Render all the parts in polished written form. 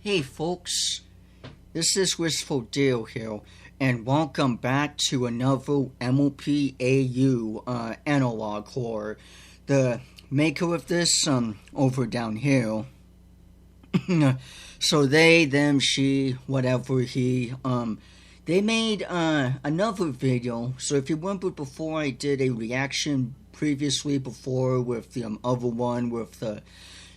Hey folks, this is Wistful Dale here, and welcome back to another MLP A.U. Analog horror. The maker of this, over down here. So they, them, she, whatever, he, they made another video. So if you remember before, I did a reaction previously before with the other one with the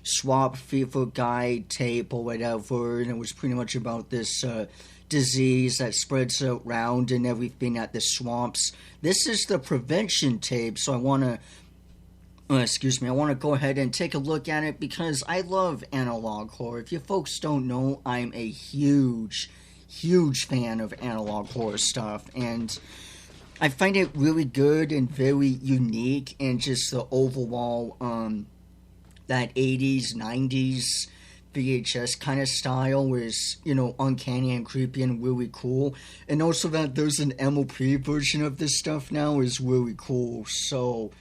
swamp fever guide tape or whatever, and it was pretty much about this disease that spreads around and everything at the swamps. This is the prevention tape, so I want to I want to go ahead and take a look at it because I love analog horror. If you folks don't know, I'm a huge fan of analog horror stuff, and I find it really good and very unique, and just the overall that 80s, 90s VHS kind of style is, uncanny and creepy and really cool. And also that there's an MLP version of this stuff now is really cool. So,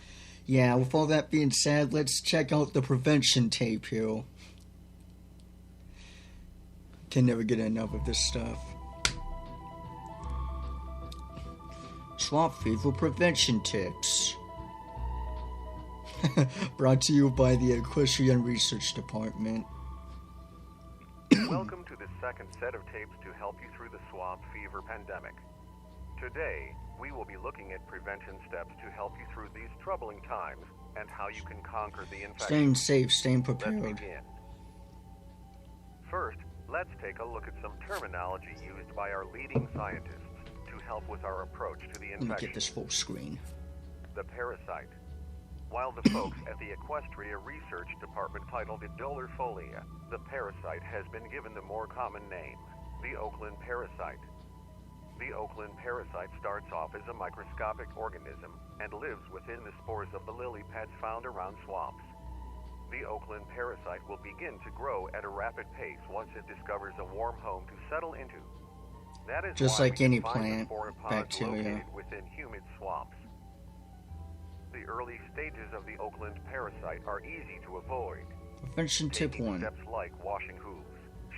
yeah, with all that being said, let's check out the prevention tape here. Can never get enough of this stuff. Swamp fever prevention tips. Brought to you by the Equestrian Research Department. Welcome to the second set of tapes to help you through the swamp fever pandemic. Today, we will be looking at prevention steps to help you through these troubling times and how you can conquer the infection. Staying safe, staying prepared. Let's begin. First, let's take a look at some terminology used by our leading scientists to help with our approach to the infection. Let me get this full screen. The parasite. While the folks at the Equestria Research Department titled it Dolorfolia, the parasite has been given the more common name, the Oakland parasite. The Oakland parasite starts off as a microscopic organism and lives within the spores of the lily pads found around swamps. The Oakland parasite will begin to grow at a rapid pace once it discovers a warm home to settle into. That is just why like we any find plant, the spore pods bacteria. located within humid swamps. The early stages of the Oakland parasite are easy to avoid. Prevention tip Taking 1. steps like washing hooves,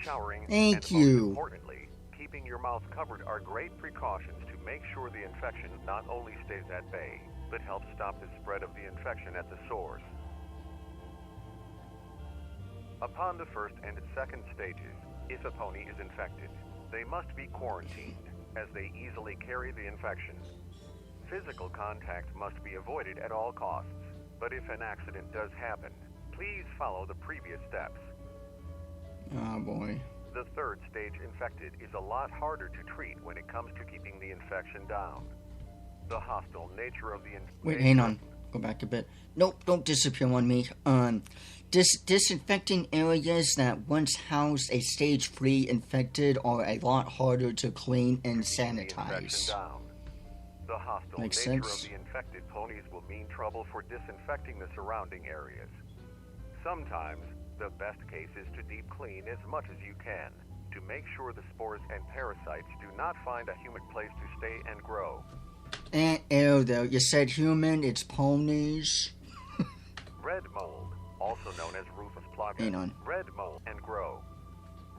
showering, Thank and you. most importantly, keeping your mouth covered are great precautions to make sure the infection not only stays at bay, but helps stop the spread of the infection at the source. Upon the first and second stages, if a pony is infected, they must be quarantined, as they easily carry the infection. Physical contact must be avoided at all costs, but if an accident does happen, please follow the previous steps. Oh boy. The third stage infected is a lot harder to treat when it comes to keeping the infection down. The hostile nature of the infection... Wait, hang on. Go back a bit. Nope, don't disappear on me. Disinfecting areas that once housed a stage 3 infected are a lot harder to clean and sanitize. The hostile Makes nature sense. of the infected ponies will mean trouble for disinfecting the surrounding areas. Sometimes, the best case is to deep clean as much as you can to make sure the spores and parasites do not find a humid place to stay and grow. And though, you said human, it's ponies. Red mold, also known as Rufus plaga. Hang on. Red mold and grow.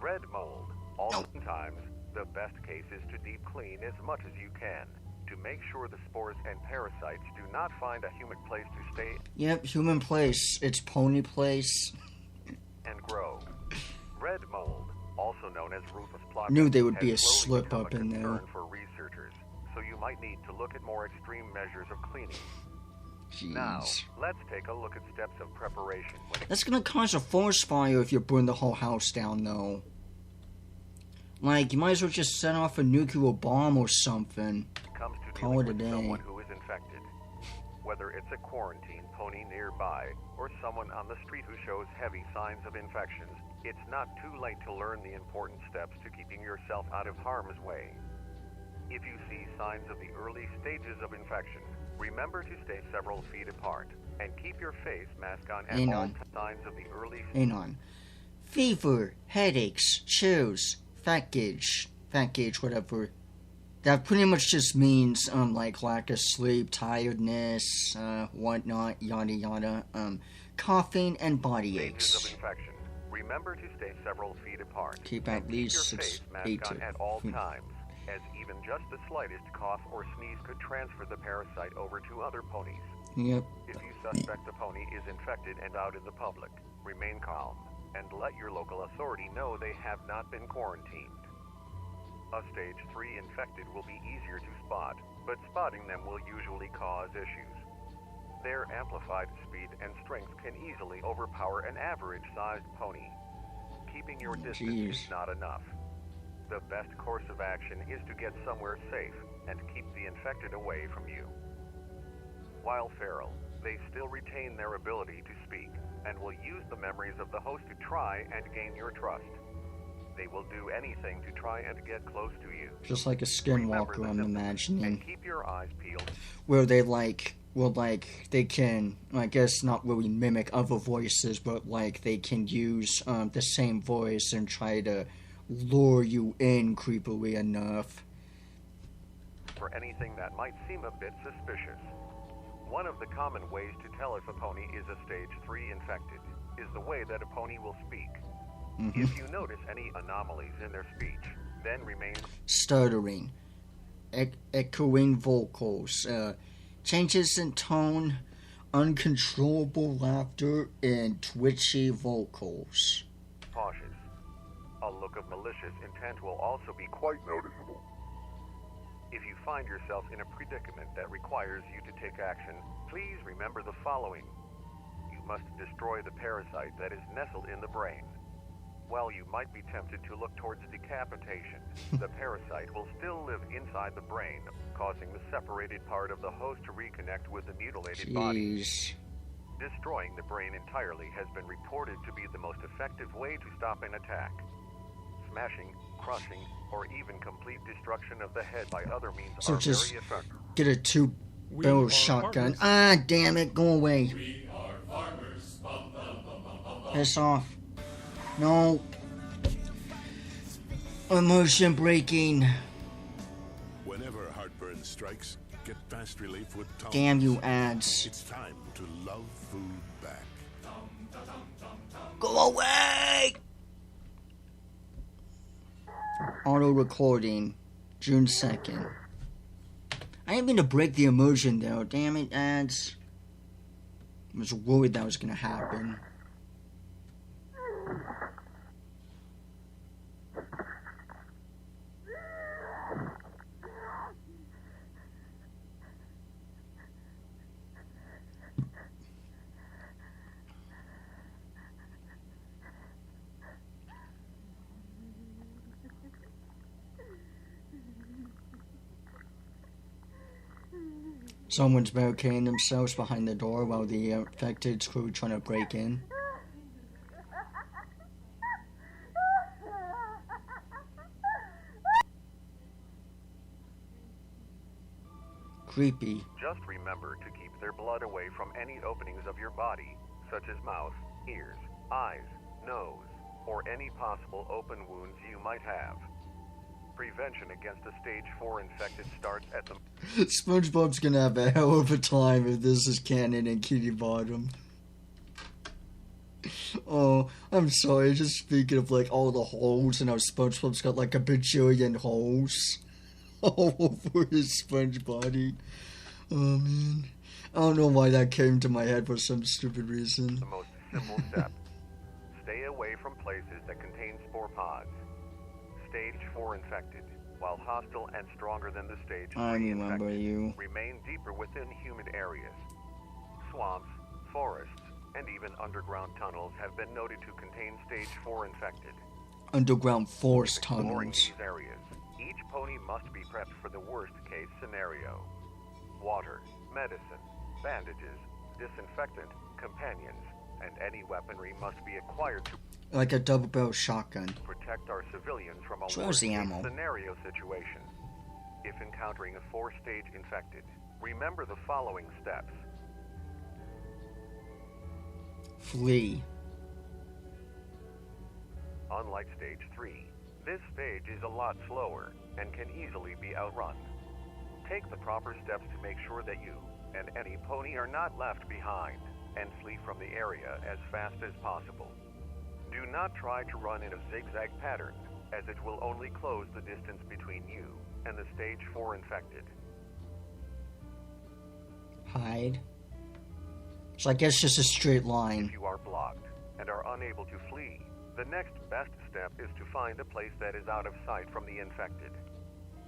Red mold, also sometimes, the best case is to deep clean as much as you can to make sure the spores and parasites do not find a humid place to stay Yep, human place. It's pony place. and grow. Red mold, also known as Rufus plaga, Knew there would be has a slowly slip become up a in there. concern for researchers, so you might need to look at more extreme measures of cleaning. Jeez. Now, let's take a look at steps of preparation. That's gonna cause a forest fire if you burn the whole house down, though. Like, you might as well just set off a nuclear bomb or something. Comes to Call it dealing a with day. someone who is infected. Whether it's a quarantine pony nearby or someone on the street who shows heavy signs of infections, it's not too late to learn the important steps to keeping yourself out of harm's way. If you see signs of the early stages of infection, remember to stay several feet apart and keep your face mask on at Hang all on. signs of the early Hang on. Fever, headaches, chills, fat gauge, whatever. That pretty much just means, like lack of sleep, tiredness, whatnot, yada yada, coughing and body stages of aches. infection. Remember to stay several feet apart. Keep at least your 6 face mask 8 on to at all times, as even just the slightest cough or sneeze could transfer the parasite over to other ponies. Yep. If you suspect the pony is infected and out in the public, remain calm and let your local authority know they have not been quarantined. A stage 3 infected will be easier to spot, but spotting them will usually cause issues. Their amplified speed and strength can easily overpower an average-sized pony. Keeping your distance is not enough. The best course of action is to get somewhere safe and keep the infected away from you. While feral, they still retain their ability to speak and will use the memories of the host to try and gain your trust. They will do anything to try and get close to you. Just like a skinwalker, I'm imagining. And keep your eyes peeled. Where they they can, I guess not really mimic other voices, but like they can use the same voice and try to lure you in creepily enough. For anything that might seem a bit suspicious. One of the common ways to tell if a pony is a stage 3 infected is the way that a pony will speak. If you notice any anomalies in their speech, then remain stuttering, echoing vocals, changes in tone, uncontrollable laughter, and twitchy vocals. Cautious. A look of malicious intent will also be quite noticeable. If you find yourself in a predicament that requires you to take action, please remember the following. You must destroy the parasite that is nestled in the brain. While you might be tempted to look towards decapitation, the parasite will still live inside the brain, causing the separated part of the host to reconnect with the mutilated body. Destroying the brain entirely has been reported to be the most effective way to stop an attack. Smashing, crushing, or even complete destruction of the head by other means so are just very effective. Get a 2-barrel shotgun. Ah, damn it, go away. We are farmers. Piss off. No. Immersion breaking. Whenever heartburn strikes, get fast relief with Tums. Damn you ads. It's time to love food back. Go away! Auto recording, June 2nd. I didn't mean to break the immersion though. Damn it, ads. I was worried that was gonna happen. Someone's barricading themselves behind the door while the infected crew trying to break in. Creepy. Just remember to keep their blood away from any openings of your body, such as mouth, ears, eyes, nose, or any possible open wounds you might have. Prevention against a stage 4 infected starts at the... SpongeBob's gonna have a hell of a time if this is canon and Kitty Bottom. Oh, I'm sorry, just speaking of like all the holes and how SpongeBob's got like a bajillion holes all over his sponge body. Oh man. I don't know why that came to my head for some stupid reason. The most simple step. Stay away from places that contain spore pods. Stage 4 infected, while hostile and stronger than the stage 3 I remember infected, you. remain deeper within humid areas. Swamps, forests, and even underground tunnels have been noted to contain stage 4 infected. Underground forest Exploring tunnels. these areas, each pony must be prepped for the worst case scenario. Water, medicine, bandages, disinfectant, companions, and any weaponry must be acquired to Like a double-barrel shotgun. protect our civilians from a Where's the ammo? worst-case scenario situation. If encountering a 4-stage infected, remember the following steps. Flee. Unlike stage 3, this stage is a lot slower and can easily be outrun. Take the proper steps to make sure that you and any pony are not left behind, and flee from the area as fast as possible. Do not try to run in a zigzag pattern, as it will only close the distance between you and the stage 4 infected. Hide. So I guess just a straight line. If you are blocked and are unable to flee, the next best step is to find a place that is out of sight from the infected.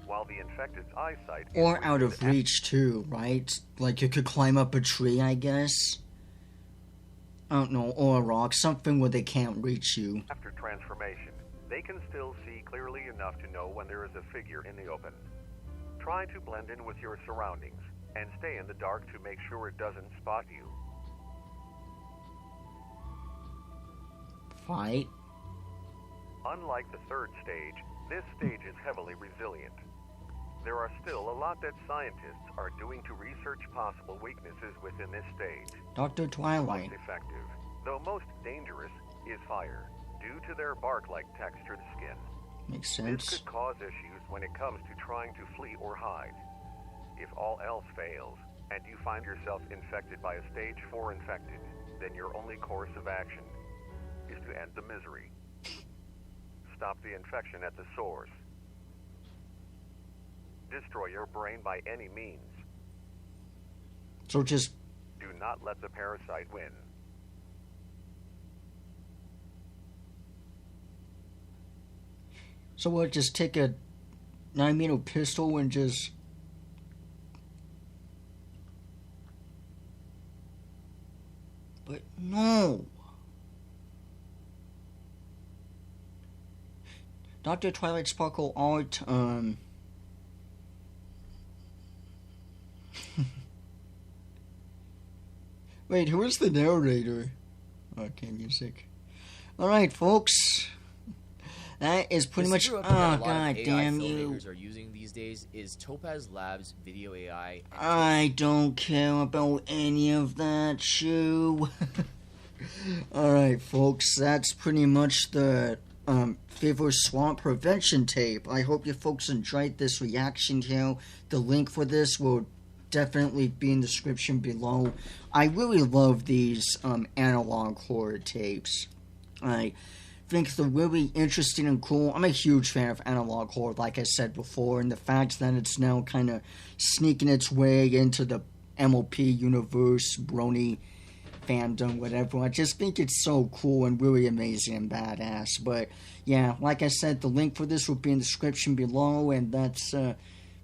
While the infected's eyesight is Or out of reach too, right? Like you could climb up a tree, I guess. I don't know, or a rock, something where they can't reach you. After transformation, they can still see clearly enough to know when there is a figure in the open. Try to blend in with your surroundings and stay in the dark to make sure it doesn't spot you. Fight. Unlike the third stage, this stage is heavily resilient. There are still a lot that scientists are doing to research possible weaknesses within this stage. Dr. Twilight. Most effective, though most dangerous, is fire, due to their bark-like textured skin. Makes This sense. could cause issues when it comes to trying to flee or hide. If all else fails, and you find yourself infected by a stage 4 infected, then your only course of action is to end the misery. Stop the infection at the source. Destroy your brain by any means. So just Do not let the parasite win. So what, just take a 9mm pistol and just... But no! Dr. Twilight Sparkle Art, Wait, who is the narrator? Okay, music. Alright, folks. That is pretty much... Oh, god damn you. Filmmakers are using these days is Topaz Labs Video AI. I don't care about any of that, Shoo. Alright, folks, that's pretty much the Fever Swamp Prevention Tape. I hope you folks enjoyed this reaction here. The link for this will definitely be in the description below. I really love these analog horror tapes. I think they're really interesting and cool. I'm a huge fan of analog horror, like I said before, and the fact that it's now kind of sneaking its way into the MLP universe, Brony fandom, whatever. I just think it's so cool and really amazing and badass. But yeah, like I said, the link for this will be in the description below, and that's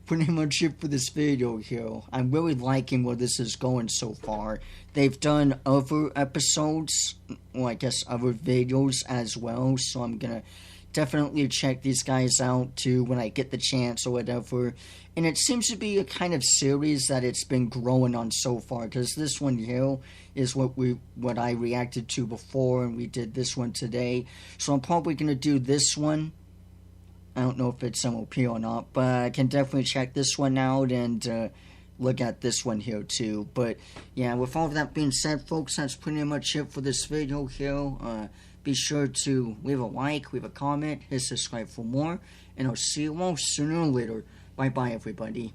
pretty much it for this video here. I'm really liking where this is going so far. They've done other episodes, well, I guess other videos as well, so I'm gonna definitely check these guys out too when I get the chance or whatever. And it seems to be a kind of series that it's been growing on so far, because this one here is what I reacted to before, and we did this one today. So I'm probably gonna do this one. I don't know if it's MLP or not, but I can definitely check this one out and look at this one here too. But yeah, with all of that being said, folks, that's pretty much it for this video here. Be sure to leave a like, leave a comment, hit subscribe for more, and I'll see you all sooner or later. Bye bye, everybody.